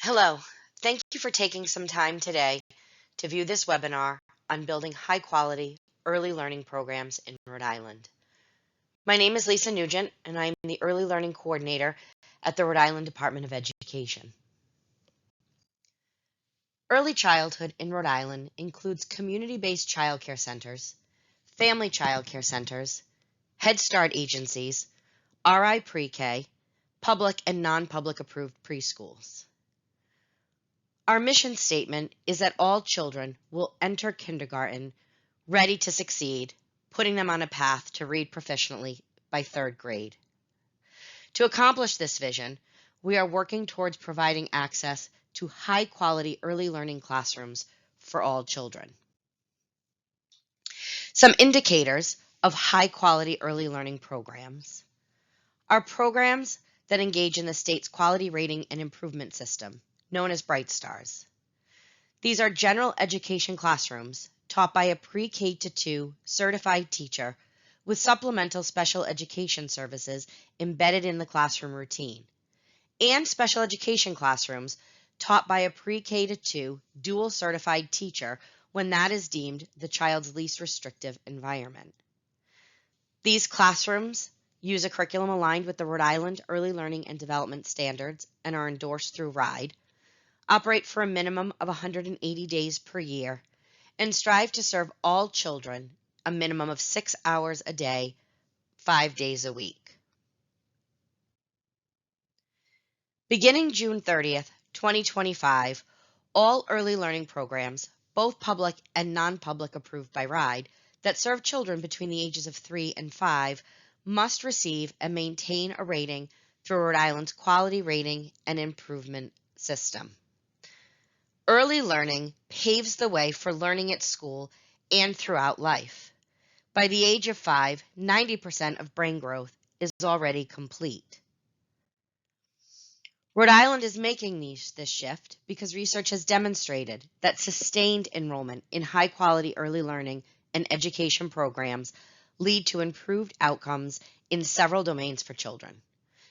Hello, thank you for taking some time today to view this webinar on building high-quality early learning programs in Rhode Island. My name is Lisa Nugent, and I am the Early Learning Coordinator at the Rhode Island Department of Education. Early childhood in Rhode Island includes community-based childcare centers, family childcare centers, Head Start agencies, RI Pre-K, public and non-public approved preschools. Our mission statement is that all children will enter kindergarten ready to succeed, putting them on a path to read proficiently by third grade. To accomplish this vision, we are working towards providing access to high-quality early learning classrooms for all children. Some indicators of high-quality early learning programs are programs that engage in the state's quality rating and improvement system, known as BrightStars. These are general education classrooms taught by a pre-K to 2 certified teacher with supplemental special education services embedded in the classroom routine, and special education classrooms taught by a pre-K to 2 dual certified teacher when that is deemed the child's least restrictive environment. These classrooms use a curriculum aligned with the Rhode Island Early Learning and Development Standards and are endorsed through RIDE, operate for a minimum of 180 days per year, and strive to serve all children a minimum of 6 hours a day, 5 days a week. Beginning June 30th, 2025, all early learning programs, both public and non-public approved by RIDE, that serve children between the ages of 3 and 5 must receive and maintain a rating through Rhode Island's Quality Rating and Improvement System. Early learning paves the way for learning at school and throughout life. By the age of 5, 90% of brain growth is already complete. Rhode Island is making this shift because research has demonstrated that sustained enrollment in high-quality early learning and education programs lead to improved outcomes in several domains for children,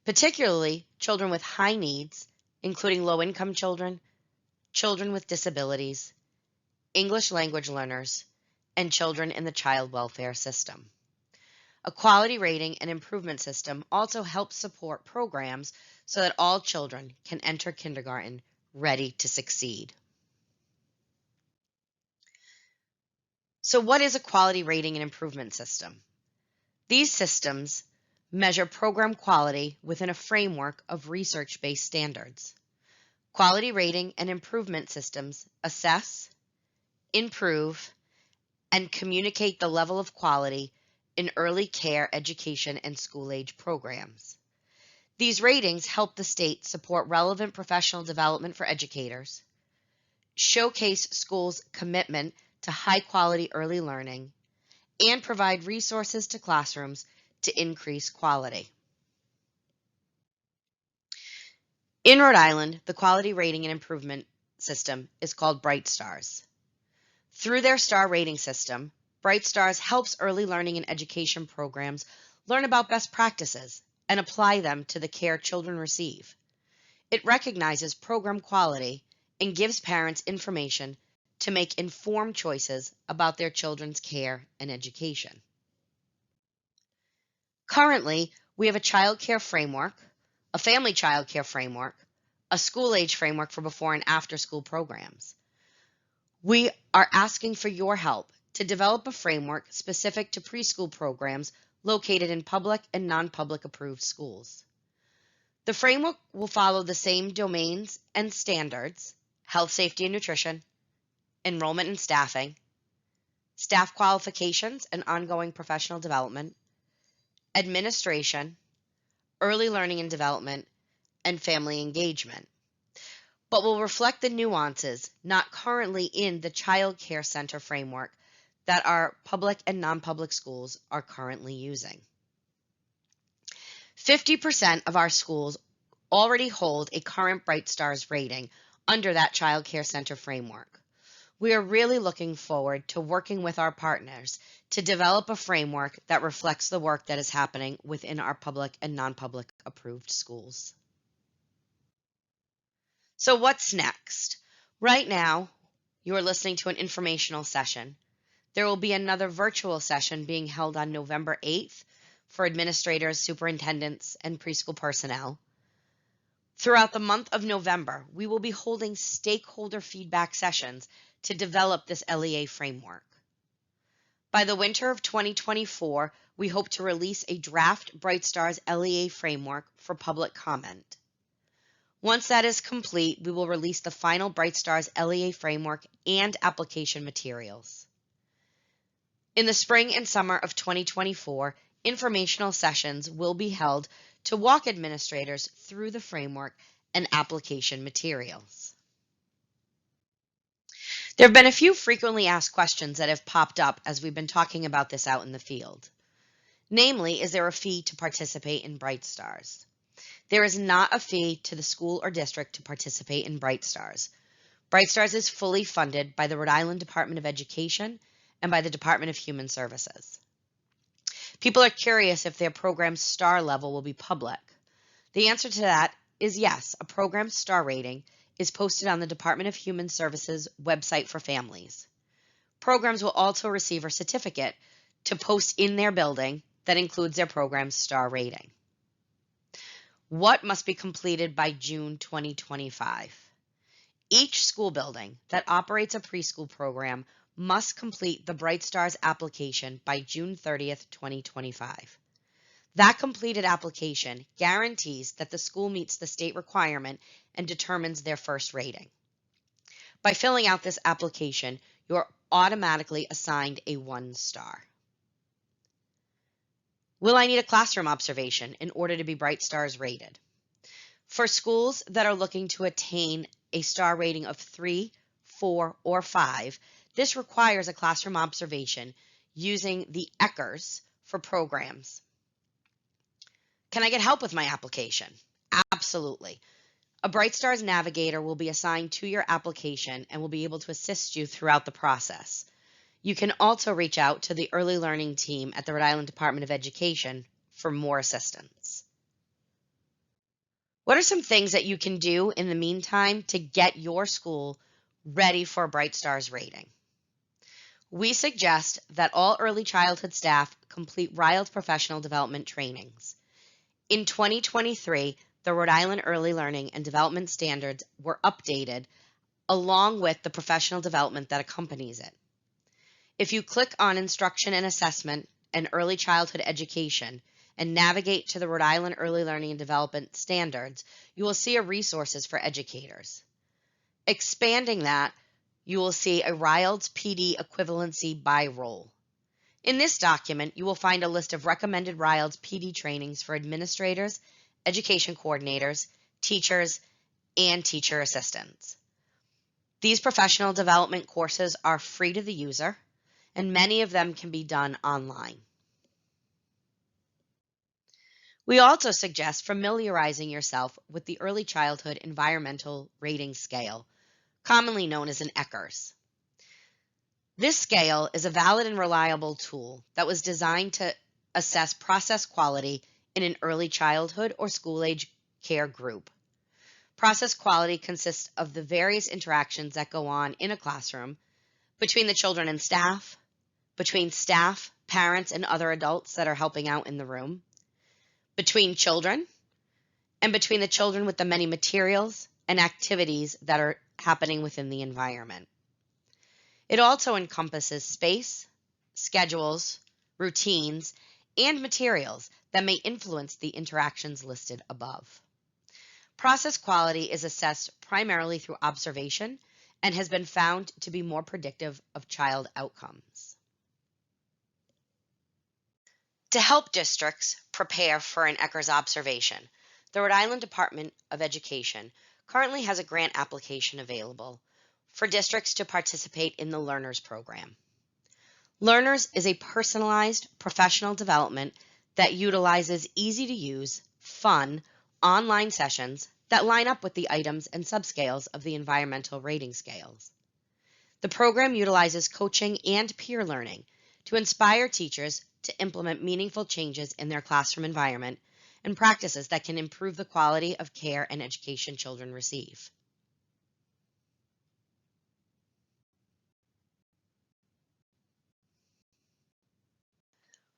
particularly children with high needs, including low-income children, children with disabilities, English language learners, and children in the child welfare system. A quality rating and improvement system also helps support programs so that all children can enter kindergarten ready to succeed. So what is a quality rating and improvement system? These systems measure program quality within a framework of research-based standards. Quality rating and improvement systems assess, improve, and communicate the level of quality in early care education and school-age programs. These ratings help the state support relevant professional development for educators, showcase schools' commitment to high-quality early learning, and provide resources to classrooms to increase quality. In Rhode Island, the quality rating and improvement system is called BrightStars. Through their star rating system, BrightStars helps early learning and education programs learn about best practices and apply them to the care children receive. It recognizes program quality and gives parents information to make informed choices about their children's care and education. Currently, we have a child care framework, a family child care framework, a school-age framework for before and after school programs. We are asking for your help to develop a framework specific to preschool programs located in public and non-public approved schools. The framework will follow the same domains and standards: health, safety, and nutrition, enrollment and staffing, staff qualifications and ongoing professional development, administration, early learning and development, and family engagement, but will reflect the nuances not currently in the child care center framework that our public and non-public schools are currently using. 50% of our schools already hold a current BrightStars rating under that child care center framework. We are really looking forward to working with our partners to develop a framework that reflects the work that is happening within our public and non-public approved schools. So what's next? Right now, you are listening to an informational session. There will be another virtual session being held on November 8th for administrators, superintendents, and preschool personnel. Throughout the month of November, we will be holding stakeholder feedback sessions to develop this LEA framework. By the winter of 2024, we hope to release a draft BrightStars LEA framework for public comment. Once that is complete, we will release the final BrightStars LEA framework and application materials. In the spring and summer of 2024, informational sessions will be held to walk administrators through the framework and application materials. There have been a few frequently asked questions that have popped up as we've been talking about this out in the field. Namely, is there a fee to participate in BrightStars? There is not a fee to the school or district to participate in BrightStars. BrightStars is fully funded by the Rhode Island Department of Education and by the Department of Human Services. People are curious if their program's star level will be public. The answer to that is yes. A program's star rating is posted on the Department of Human Services website for families. Programs will also receive a certificate to post in their building that includes their program's star rating. What must be completed by June 2025? Each school building that operates a preschool program must complete the BrightStars application by June 30th, 2025. That completed application guarantees that the school meets the state requirement and determines their first rating. By filling out this application, you are automatically assigned a 1 star. Will I need a classroom observation in order to be BrightStars rated? For schools that are looking to attain a star rating of 3, 4, or 5, this requires a classroom observation using the ECHRs for programs. Can I get help with my application? Absolutely. A BrightStars navigator will be assigned to your application and will be able to assist you throughout the process. You can also reach out to the early learning team at the Rhode Island Department of Education for more assistance. What are some things that you can do in the meantime to get your school ready for a BrightStars rating? We suggest that all early childhood staff complete RILE's professional development trainings. In 2023, the Rhode Island Early Learning and Development Standards were updated along with the professional development that accompanies it. If you click on Instruction and Assessment and Early Childhood Education and navigate to the Rhode Island Early Learning and Development Standards, you will see a resources for educators. Expanding that, you will see a RILE's PD equivalency by role. In this document, you will find a list of recommended RILE's PD trainings for administrators, education coordinators, teachers, and teacher assistants. These professional development courses are free to the user, and many of them can be done online. We also suggest familiarizing yourself with the Early Childhood Environmental Rating Scale, commonly known as an ECHRS. This scale is a valid and reliable tool that was designed to assess process quality in an early childhood or school-age care group. Process quality consists of the various interactions that go on in a classroom between the children and staff, between staff, parents, and other adults that are helping out in the room, between children, and between the children with the many materials and activities that are happening within the environment. It also encompasses space, schedules, routines, and materials that may influence the interactions listed above. Process quality is assessed primarily through observation and has been found to be more predictive of child outcomes. To help districts prepare for an ECHRS observation, the Rhode Island Department of Education currently has a grant application available for districts to participate in the Learners Program. Learners is a personalized professional development that utilizes easy-to-use, fun, online sessions that line up with the items and subscales of the environmental rating scales. The program utilizes coaching and peer learning to inspire teachers to implement meaningful changes in their classroom environment and practices that can improve the quality of care and education children receive.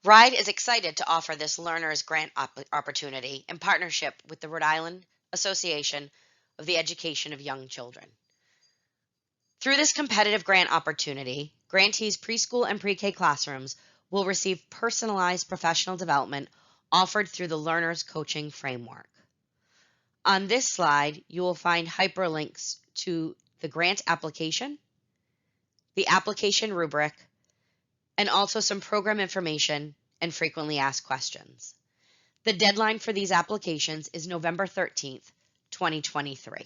RIDE is excited to offer this learner's grant opportunity in partnership with the Rhode Island Association of the Education of Young Children. Through this competitive grant opportunity, grantees' preschool and pre-K classrooms will receive personalized professional development offered through the Learner's Coaching Framework. On this slide, you will find hyperlinks to the grant application, the application rubric, and also some program information and frequently asked questions. The deadline for these applications is November 13th, 2023.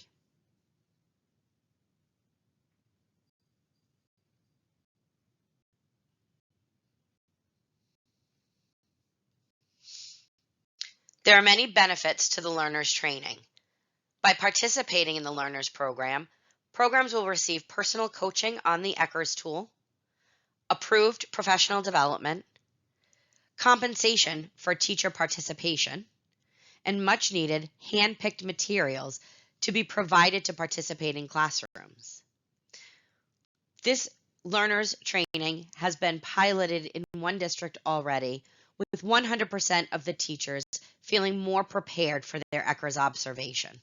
There are many benefits to the learner's training. By participating in the learner's program, programs will receive personal coaching on the Eckers tool, approved professional development, compensation for teacher participation, and much needed hand-picked materials to be provided to participate in classrooms. This learner's training has been piloted in one district already, with 100% of the teachers feeling more prepared for their Eckers observation.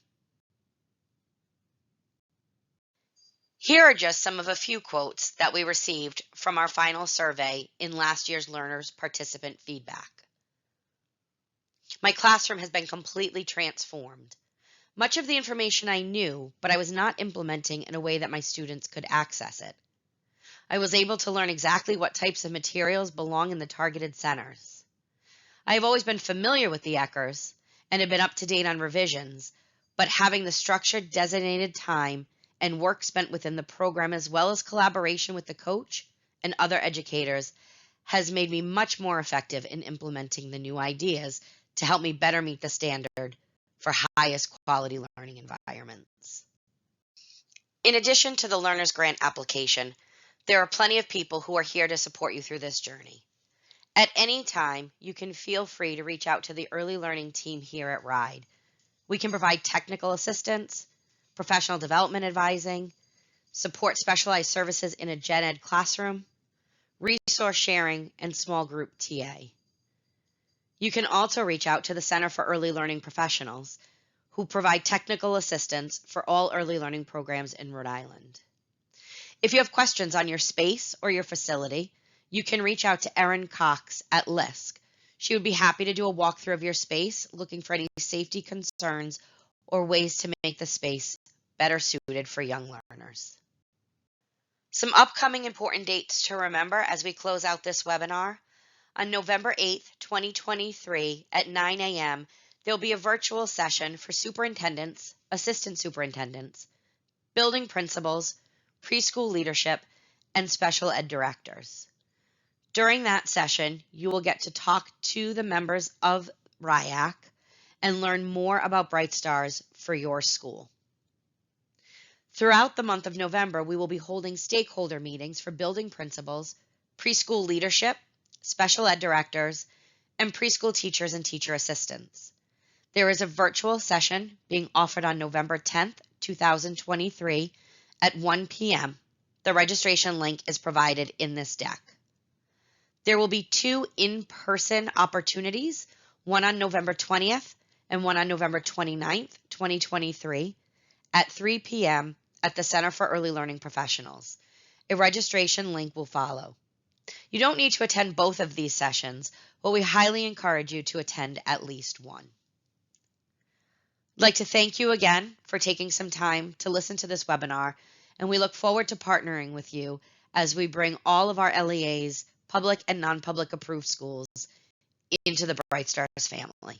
Here are just some of a few quotes that we received from our final survey in last year's learners' participant feedback. My classroom has been completely transformed. Much of the information I knew, but I was not implementing in a way that my students could access it. I was able to learn exactly what types of materials belong in the targeted centers. I have always been familiar with the Eckers and have been up to date on revisions, but having the structured designated time and work spent within the program as well as collaboration with the coach and other educators has made me much more effective in implementing the new ideas to help me better meet the standard for highest quality learning environments. In addition to the Learner's Grant application, there are plenty of people who are here to support you through this journey. At any time, you can feel free to reach out to the early learning team here at RIDE. We can provide technical assistance, professional development advising, support specialized services in a gen ed classroom, resource sharing, and small group TA. You can also reach out to the Center for Early Learning Professionals, who provide technical assistance for all early learning programs in Rhode Island. If you have questions on your space or your facility, you can reach out to Erin Cox at LISC. She would be happy to do a walkthrough of your space, looking for any safety concerns or ways to make the space better suited for young learners. Some upcoming important dates to remember as we close out this webinar. On November 8th, 2023 at 9 a.m., there will be a virtual session for superintendents, assistant superintendents, building principals, preschool leadership, and special ed directors. During that session, you will get to talk to the members of RIAC and learn more about BrightStars for your school. Throughout the month of November, we will be holding stakeholder meetings for building principals, preschool leadership, special ed directors, and preschool teachers and teacher assistants. There is a virtual session being offered on November 10th, 2023 at 1 p.m. The registration link is provided in this deck. There will be 2 in-person opportunities, one on November 20th and one on November 29th, 2023 at 3 p.m. at the Center for Early Learning Professionals. A registration link will follow. You don't need to attend both of these sessions, but we highly encourage you to attend at least one. I'd like to thank you again for taking some time to listen to this webinar, and we look forward to partnering with you as we bring all of our LEAs, public and non-public approved schools, into the BrightStars family.